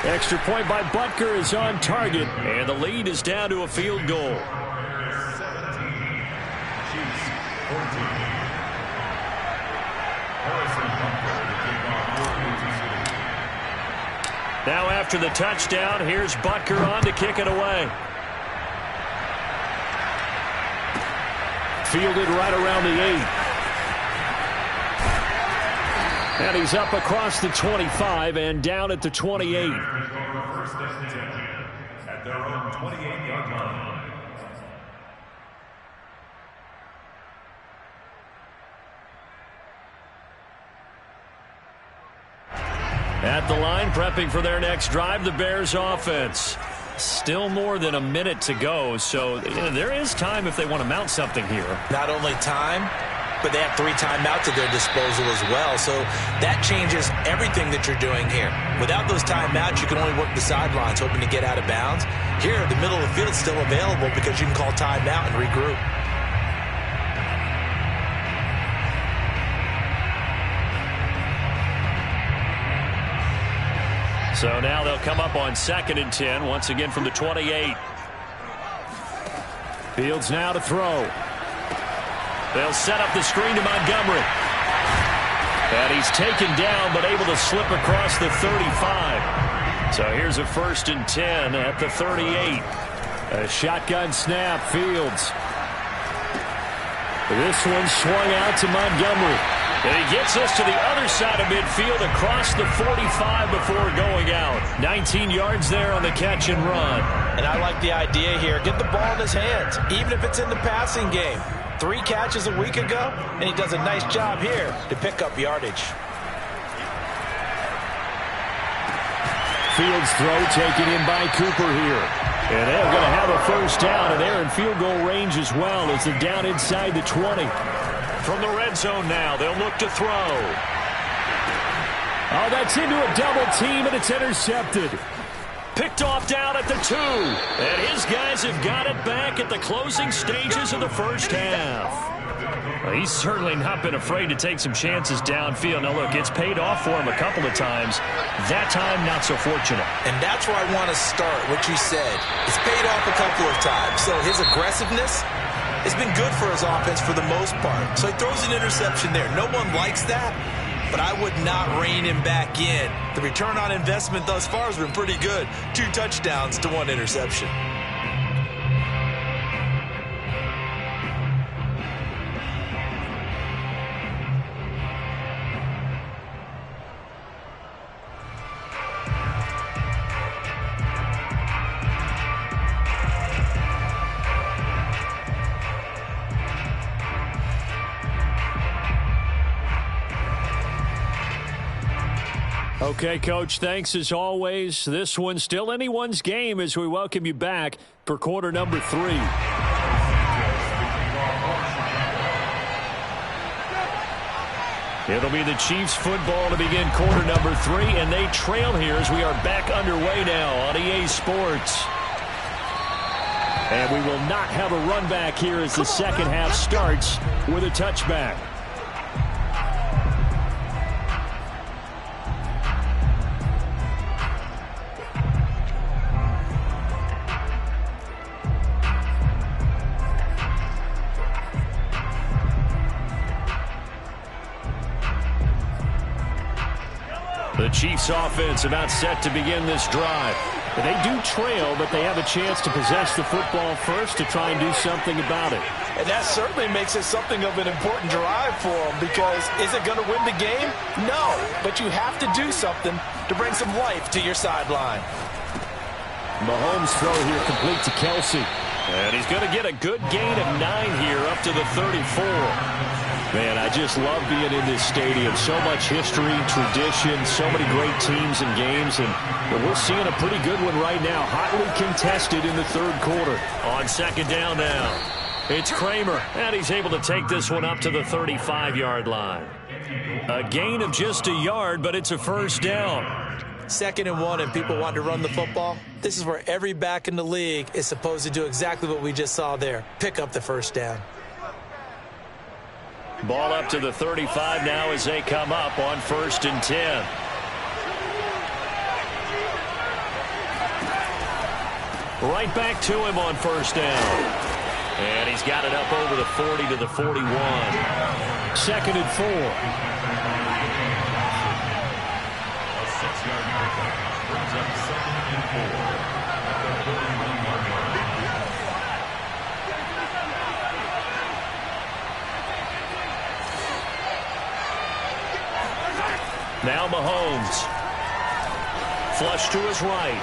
Extra point by Butker is on target, and the lead is down to a field goal. Now after the touchdown, here's Butker on to kick it away. Fielded right around the 8. And he's up across the 25 and down at the 28. First and 10 at their own 28-yard line. At the line, prepping for their next drive, the Bears offense. Still more than a minute to go, so there is time if they want to mount something here. Not only time, but they have 3 timeouts at their disposal as well, so that changes everything that you're doing here. Without those timeouts, you can only work the sidelines, hoping to get out of bounds. Here, the middle of the field is still available because you can call timeout and regroup. So now they'll come up on 2nd and 10, once again from the 28. Fields now to throw. They'll set up the screen to Montgomery. And he's taken down, but able to slip across the 35. So here's a 1st and 10 at the 38. A shotgun snap, Fields. This one swung out to Montgomery. And he gets us to the other side of midfield across the 45 before going out. 19 yards there on the catch and run. And I like the idea here. Get the ball in his hands, even if it's in the passing game. 3 catches a week ago, and he does a nice job here to pick up yardage. Fields throw taken in by Cooper here. And they're going to have a 1st down, and they're in field goal range as well as they're down inside the 20. From the red zone now, they'll look to throw. Oh, that's into a double team, and it's intercepted. Picked off down at the 2. And his guys have got it back at the closing stages of the first half. Well, he's certainly not been afraid to take some chances downfield. Now, look, it's paid off for him a couple of times. That time, not so fortunate. And that's where I want to start, what you said. It's paid off a couple of times. So his aggressiveness has been good for his offense for the most part. So he throws an interception there. No one likes that, but I would not rein him back in. The return on investment thus far has been pretty good. 2 touchdowns to 1 interception. Okay, Coach, thanks as always. This one's still anyone's game as we welcome you back for quarter number 3. It'll be the Chiefs football to begin quarter number 3, and they trail here as we are back underway now on EA Sports. And we will not have a run back here as the second half starts with a touchback. The Chiefs offense about set to begin this drive. They do trail, but they have a chance to possess the football first to try and do something about it. And that certainly makes it something of an important drive for them, because is it going to win the game? No, but you have to do something to bring some life to your sideline. Mahomes throw here complete to Kelsey. And he's going to get a good gain of 9 here up to the 34. Man, I just love being in this stadium. So much history, tradition, so many great teams and games. And we're seeing a pretty good one right now. Hotly contested in the 3rd quarter. On 2nd down now, it's Kramer. And he's able to take this one up to the 35-yard line. A gain of just a yard, but it's a 1st down. 2nd and 1, and people want to run the football. This is where every back in the league is supposed to do exactly what we just saw there. Pick up the 1st down. Ball up to the 35 now as they come up on 1st and 10. Right back to him on first down. And he's got it up over the 40 to the 41. 2nd and 4. A 6-yard pickup brings up 2nd and 4 at the 41-yard line. Now Mahomes. Flush to his right.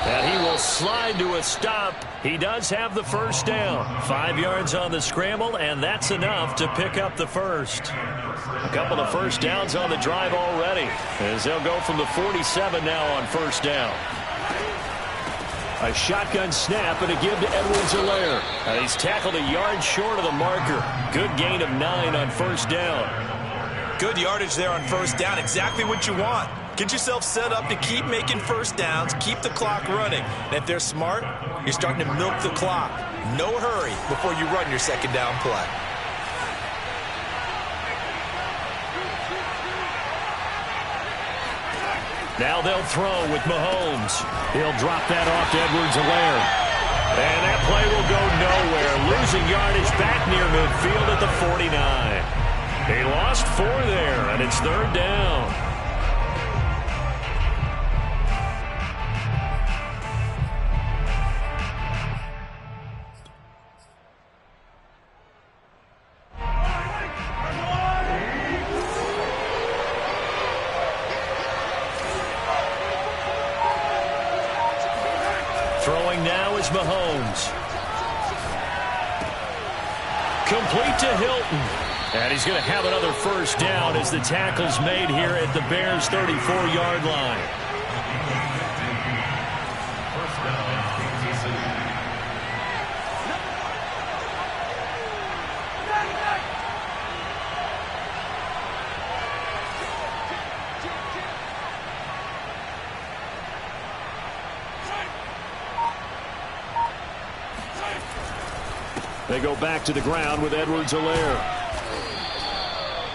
And he will slide to a stop. He does have the first down. 5 yards on the scramble, and that's enough to pick up the first. A couple of first downs on the drive already, as they'll go from the 47 now on first down. A shotgun snap and a give to Edwards-Helaire. And he's tackled a yard short of the marker. Good gain of 9 on first down. Good yardage there on first down. Exactly what you want. Get yourself set up to keep making first downs, keep the clock running. And if they're smart, you're starting to milk the clock. No hurry before you run your second down play. Now they'll throw with Mahomes. He'll drop that off to Edwards-Helaire. And that play will go nowhere. Losing yardage back near midfield at the 49. He lost 4 there, and it's 3rd down. Throwing now is Mahomes. Complete to Hilton. And he's going to have another first down as the tackle's made here at the Bears' 34-yard line. First down, Kansas City. They go back to the ground with Edwards-Helaire.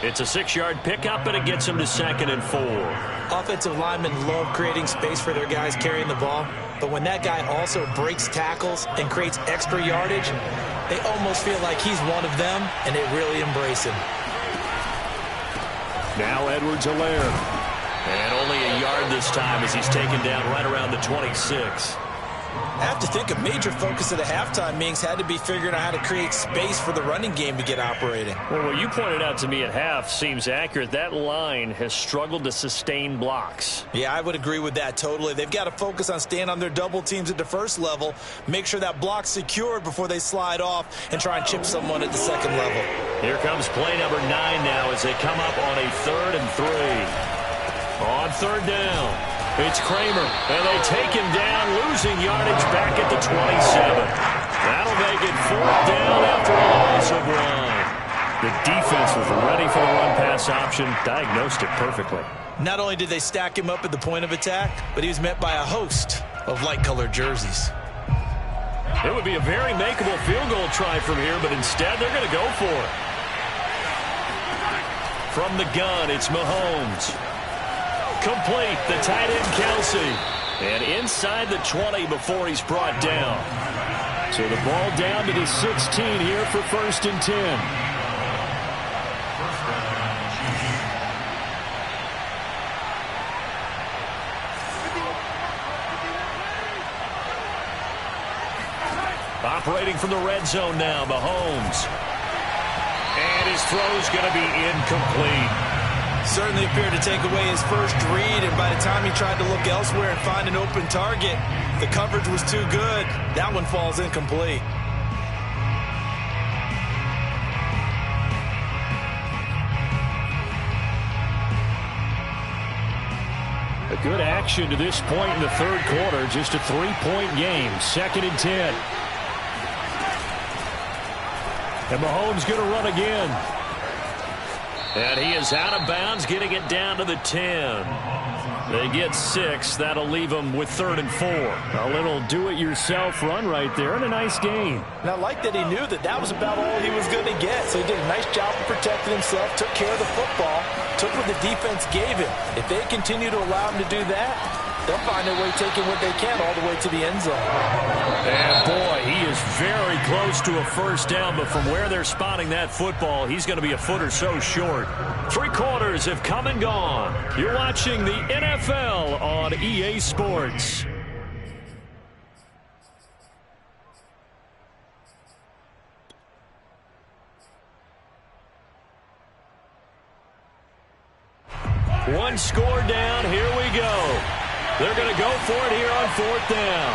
It's a 6-yard pickup, and it gets him to 2nd and 4. Offensive linemen love creating space for their guys carrying the ball, but when that guy also breaks tackles and creates extra yardage, they almost feel like he's one of them, and they really embrace him. Now Edwards-Helaire. And only a yard this time as he's taken down right around the 26. I have to think a major focus of the halftime meetings had to be figuring out how to create space for the running game to get operating. Well, what you pointed out to me at half seems accurate. That line has struggled to sustain blocks. Yeah, I would agree with that totally. They've got to focus on staying on their double teams at the first level, make sure that block's secured before they slide off and try and chip someone at the second level. Here comes play number 9 now as they come up on a 3rd and 3. On 3rd down. It's Kramer, and they take him down, losing yardage back at the 27. That'll make it 4th down after a loss of 1. The defense was ready for the run-pass option, diagnosed it perfectly. Not only did they stack him up at the point of attack, but he was met by a host of light-colored jerseys. It would be a very makeable field goal try from here, but instead they're going to go for it. From the gun, it's Mahomes. Complete, the tight end Kelce. And inside the 20 before he's brought down. So the ball down to the 16 here for 1st and 10. Operating from the red zone now, Mahomes. And his throw's going to be incomplete. Certainly appeared to take away his first read, and by the time he tried to look elsewhere and find an open target, the coverage was too good. That one falls incomplete. A good action to this point in the 3rd quarter. Just a 3-point game. 2nd and 10. And Mahomes going to run again. And he is out of bounds, getting it down to the 10. They get 6. That'll leave them with 3rd and 4. A little do-it-yourself run right there, and a nice gain. And I like that he knew that that was about all he was going to get. So he did a nice job of protecting himself, took care of the football, took what the defense gave him. If they continue to allow him to do that, they'll find their way taking what they can all the way to the end zone. And boy, he is very close to a first down, but from where they're spotting that football, he's going to be a foot or so short. 3 quarters have come and gone. You're watching the NFL on EA Sports. One score down. Here we go. They're going to go for it here on 4th down.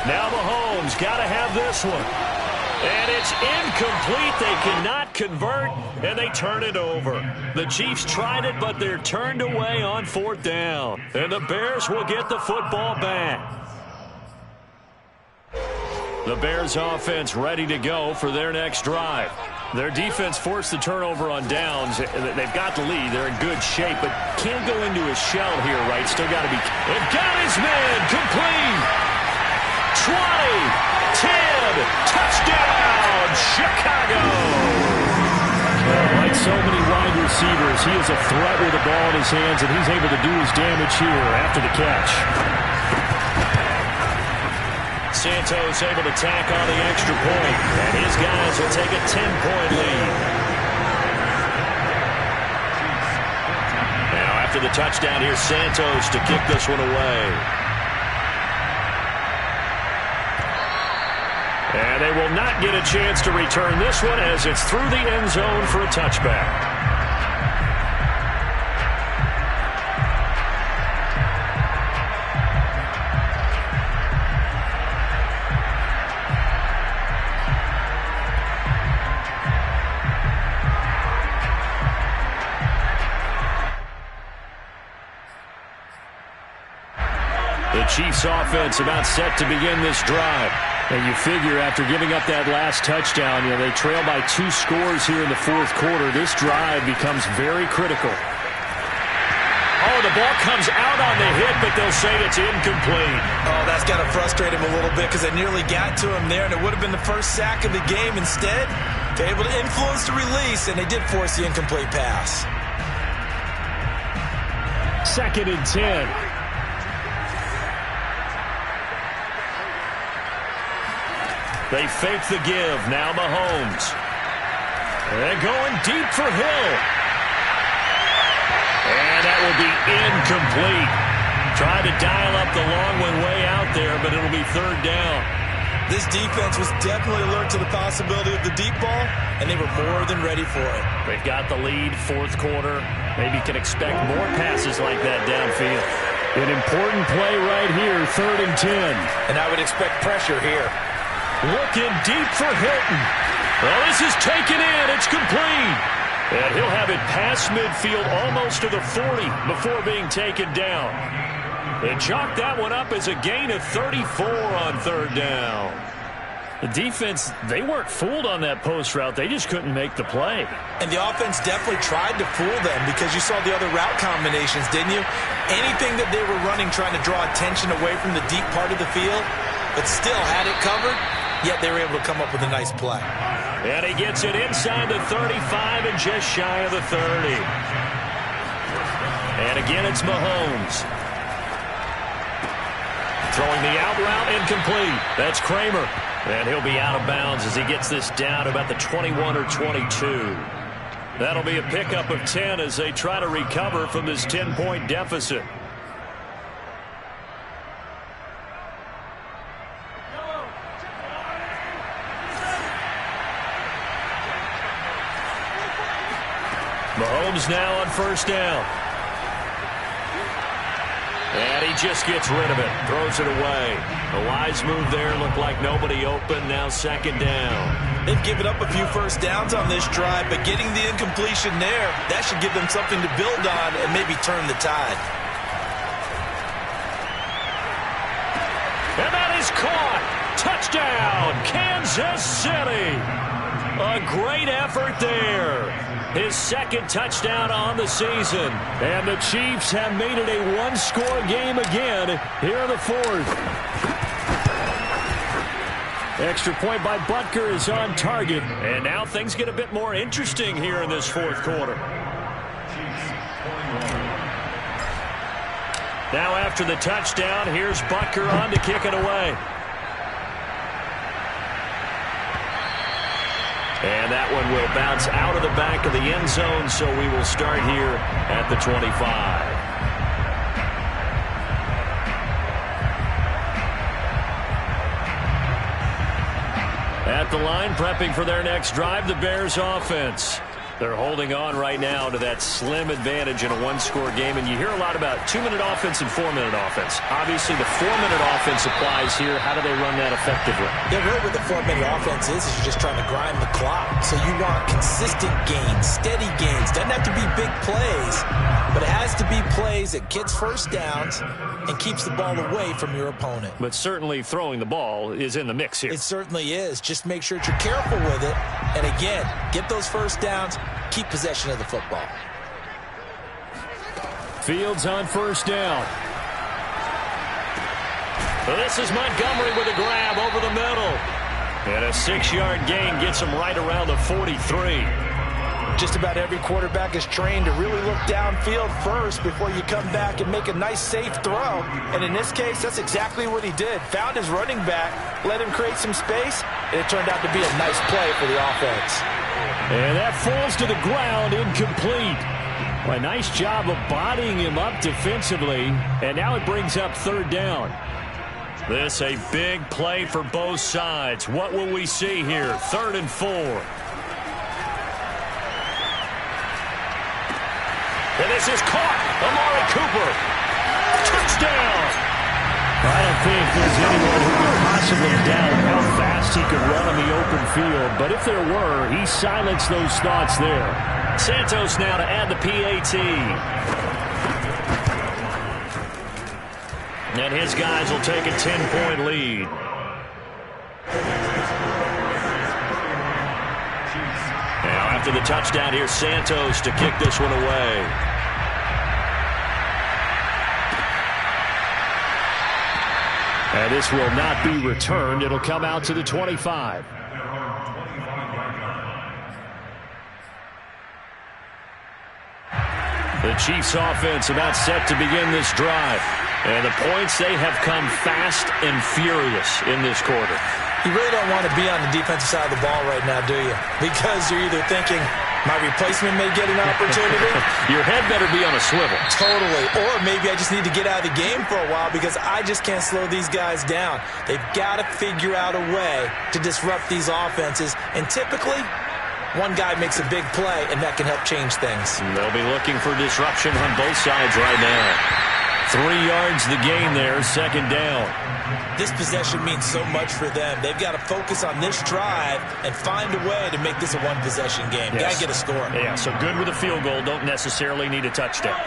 Now Mahomes got to have this one. And it's incomplete. They cannot convert, and they turn it over. The Chiefs tried it, but they're turned away on 4th down. And the Bears will get the football back. The Bears offense ready to go for their next drive. Their defense forced the turnover on downs. They've got the lead. They're in good shape, but can't go into a shell here, right? Still got to be. They've got his man complete. 20, 10, touchdown, Chicago. Like so many wide receivers, he is a threat with the ball in his hands, and he's able to do his damage here after the catch. Santos able to tack on the extra point, and his guys will take a 10-point lead. Now after the touchdown, here's Santos to kick this one away. And they will not get a chance to return this one as it's through the end zone for a touchback. The Chiefs offense about set to begin this drive. And you figure after giving up that last touchdown, they trail by 2 scores here in the 4th quarter. This drive becomes very critical. Oh, the ball comes out on the hit, but they'll say it's incomplete. Oh, that's got to frustrate him a little bit because they nearly got to him there, and it would have been the first sack of the game. Instead, they're able to influence the release, and they did force the incomplete pass. 2nd and 10. They fake the give. Now Mahomes. They're going deep for Hill. And that will be incomplete. Tried to dial up the long one way out there, but it'll be 3rd down. This defense was definitely alert to the possibility of the deep ball, and they were more than ready for it. They've got the lead, 4th quarter. Maybe can expect more passes like that downfield. An important play right here, 3rd and 10. And I would expect pressure here. Looking deep for Hilton. Well, this is taken in. It's complete. And he'll have it past midfield almost to the 40 before being taken down. They chalked that one up as a gain of 34 on 3rd down. The defense, they weren't fooled on that post route. They just couldn't make the play. And the offense definitely tried to fool them because you saw the other route combinations, didn't you? Anything that they were running trying to draw attention away from the deep part of the field, but still had it covered. Yet they were able to come up with a nice play. And he gets it inside the 35 and just shy of the 30. And again, it's Mahomes. Throwing the out route incomplete. That's Kramer. And he'll be out of bounds as he gets this down to about the 21 or 22. That'll be a pickup of 10 as they try to recover from this 10-point deficit. Mahomes now on 1st down. And he just gets rid of it. Throws it away. A wise move there. Looked like nobody open. Now 2nd down. They've given up a few first downs on this drive, but getting the incompletion there, that should give them something to build on and maybe turn the tide. And that is caught. Touchdown, Kansas City. A great effort there. His 2nd touchdown on the season. And the Chiefs have made it a 1-score game again here in the 4th. Extra point by Butker is on target. And now things get a bit more interesting here in this 4th quarter. Now after the touchdown, here's Butker on to kick it away. And that one will bounce out of the back of the end zone, so we will start here at the 25. At the line, prepping for their next drive, the Bears offense. They're holding on right now to that slim advantage in a one-score game, and you hear a lot about 2-minute offense and 4-minute offense. Obviously, the 4-minute offense applies here. How do they run that effectively? Yeah, really what the 4-minute offense is you're just trying to grind the clock. So you want consistent gains, steady gains. Doesn't have to be big plays, but it has to be plays that gets first downs and keeps the ball away from your opponent. But certainly throwing the ball is in the mix here. It certainly is. Just make sure that you're careful with it. And again, get those first downs, keep possession of the football. Fields on first down. This is Montgomery with a grab over the middle. And a 6-yard gain gets him right around the 43. Just about every quarterback is trained to really look downfield first before you come back and make a nice, safe throw. And in this case, that's exactly what he did. Found his running back, let him create some space, and it turned out to be a nice play for the offense. And that falls to the ground, incomplete. Well, a nice job of bodying him up defensively, and now it brings up third down. This a big play for both sides. What will we see here? 3rd and 4. And this is caught. Amari Cooper. Touchdown. I don't think there's anyone who could possibly doubt how fast he could run on the open field. But if there were, he silenced those thoughts there. Santos now to add the PAT. And his guys will take a 10-point lead. Now after the touchdown, here's Santos to kick this one away. And this will not be returned. It'll come out to the 25. The Chiefs offense about set to begin this drive. And the points, they have come fast and furious in this quarter. You really don't want to be on the defensive side of the ball right now, do you? Because you're either thinking, my replacement may get an opportunity. Your head better be on a swivel. Totally. Or maybe I just need to get out of the game for a while because I just can't slow these guys down. They've got to figure out a way to disrupt these offenses. And typically, one guy makes a big play, and that can help change things. And they'll be looking for disruption on both sides right now. 3 yards the gain there, 2nd down. This possession means so much for them. They've got to focus on this drive and find a way to make this a one-possession game. Yes. Got to get a score. Yeah, so good with a field goal. Don't necessarily need a touchdown.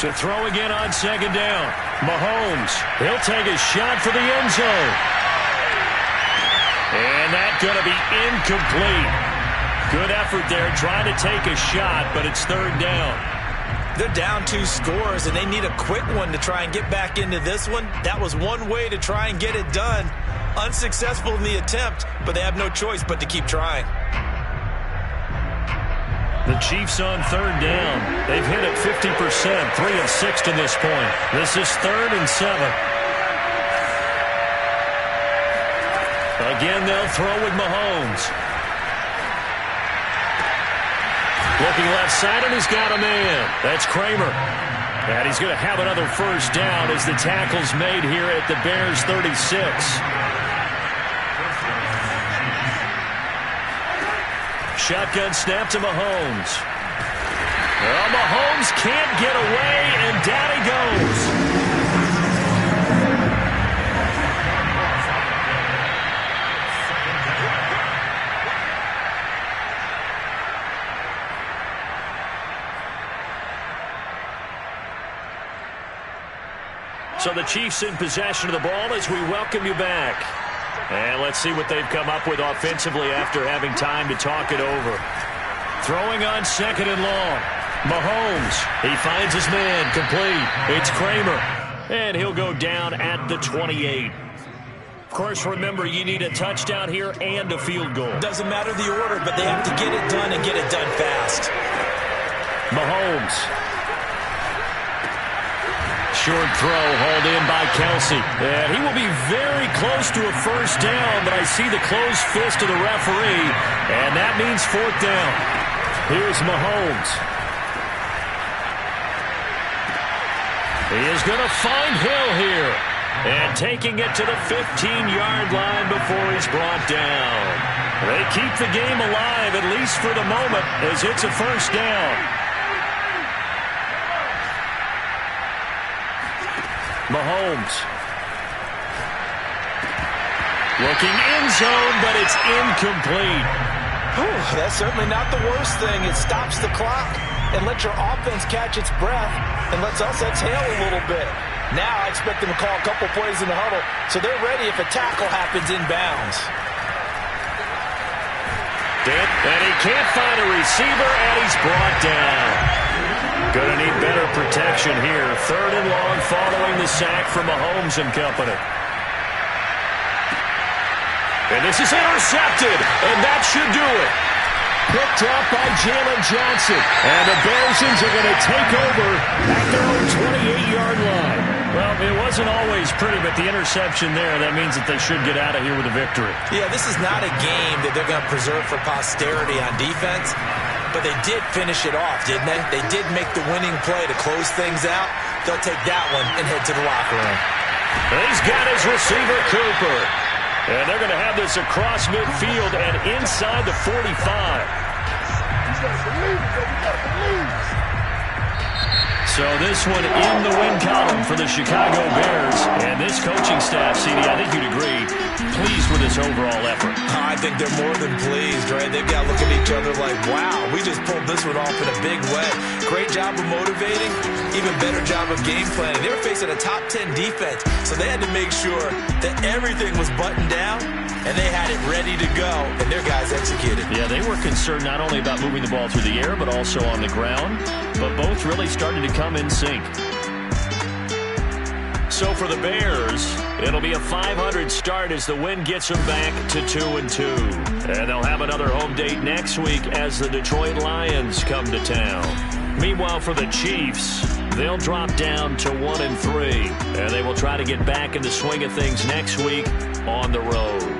To throw again on 2nd down. Mahomes, he'll take a shot for the end zone. And that's going to be incomplete. Good effort there, trying to take a shot, but it's 3rd down. They're down 2 scores, and they need a quick one to try and get back into this one. That was one way to try and get it done. Unsuccessful in the attempt, but they have no choice but to keep trying. The Chiefs on 3rd down. They've hit it 50%, 3 of 6 to this point. This is 3rd and 7. Again, they'll throw with Mahomes. Looking left side, and he's got a man. That's Kramer. And he's going to have another first down as the tackle's made here at the Bears' 36. Shotgun snap to Mahomes. Well, Mahomes can't get away, and down he goes. So the Chiefs in possession of the ball as we welcome you back. And let's see what they've come up with offensively after having time to talk it over. Throwing on 2nd and long. Mahomes, he finds his man, complete. It's Kramer, and he'll go down at the 28. Of course, remember, you need a touchdown here and a field goal. Doesn't matter the order, but they have to get it done and get it done fast. Mahomes. Short throw hauled in by Kelce. And he will be very close to a first down, but I see the closed fist of the referee, and that means fourth down. Here's Mahomes. He is going to find Hill here. And taking it to the 15-yard line before he's brought down. They keep the game alive, at least for the moment, as it's a first down. Mahomes. Looking end zone, but it's incomplete. Whew, that's certainly not the worst thing. It stops the clock and lets your offense catch its breath and lets us exhale a little bit. Now I expect them to call a couple plays in the huddle, so they're ready if a tackle happens inbounds. And he can't find a receiver, and he's brought down. Going to need better protection here. Third and long following the sack from Mahomes and company. And this is intercepted, and that should do it. Picked up by Jalen Johnson. And the Bearsons are going to take over at their own 28-yard line. Well, it wasn't always pretty, but the interception there, that means that they should get out of here with a victory. Yeah, this is not a game that they're going to preserve for posterity on defense, but they did finish it off, didn't they? They did make the winning play to close things out. They'll take that one and head to the locker room. And he's got his receiver, Cooper. And they're going to have this across midfield and inside the 45. So this one in the win column for the Chicago Bears. And this coaching staff, CD, I think you'd agree, pleased with this overall effort. I think they're more than pleased, right? They've got to look at each other like, wow, we just pulled this one off in a big way. Great job of motivating, even better job of game planning. They were facing a top 10 defense, so they had to make sure that everything was buttoned down, and they had it ready to go, and their guys executed. Yeah, they were concerned not only about moving the ball through the air, but also on the ground, but both really started to come in sync. So for the Bears, it'll be a 500 start as the win gets them back to 2-2. And they'll have another home date next week as the Detroit Lions come to town. Meanwhile, for the Chiefs, they'll drop down to 1-3. And they will try to get back in the swing of things next week on the road.